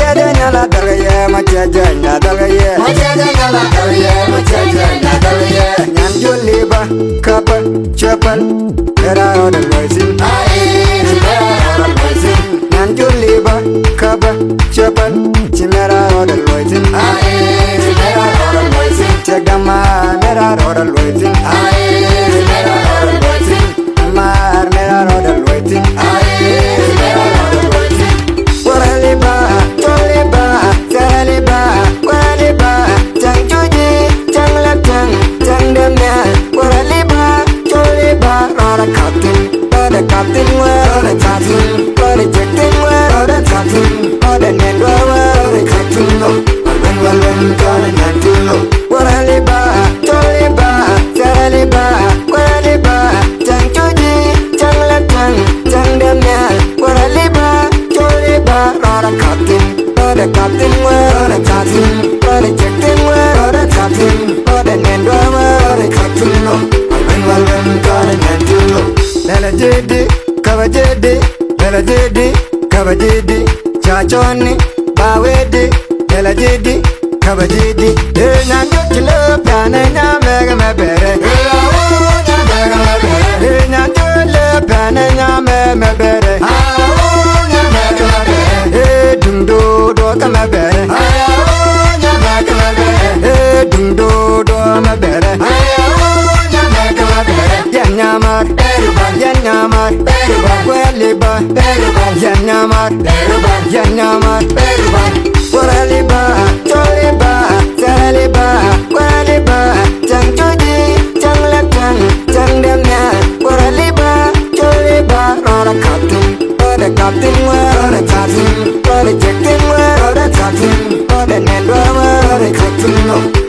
Machadanya la dalye, machadanya dalye, machadanya la dalye, machadanya dalye. Nyan juliba, kapa, chapal, era oda loisin. Aye, chimera oda loisin. Nyan juliba, kapa, chapal, chimera oda loisin. Aye, chimera oda loisin. Chagama, mera oda loisin. Aye, chimera oda loisin. Mar, mera oda loisin. Aye, chimera oda loisin. Waraliba, toliba, saraliba, waraliba, chang chuji, chang lapchang, chang demnya. Waraliba, toliba, rora kaptin, rora chatin, rora chektin, rora chatin, rora nendwa, rora kaptin lo, walwen kona nyantin lo. Waraliba, toliba, saraliba, waraliba, chang chuji, chang lapchang, chang demnya. Waraliba, toliba, rora kaptin, rora chatin, rora chektin, rora chatin, rora nendwa, rora kaptin lo, walwen kona nyantin lo. Lela jedi, kaba jedi, chachoni, bawedi. Lela jedi, kaba jedi. Nyanyo chilo piana nyamega mebere. Nyanyo le piana nyame mebere. Dundo do kamebere. Dundo do mebere. Yanyamar, Yanyamar, Waliba, Yanyamar, Yanyamar, Waraliba, Toliba, Saraliba, Waliba, Chang Chuji, Chang Lapchang, Chang Demnya. Waraliba, Toliba, Rora Kaptin, Rora Chatin, Rora Chektin, Rora Chatin, Rora Nendwa, Rora Kaptin.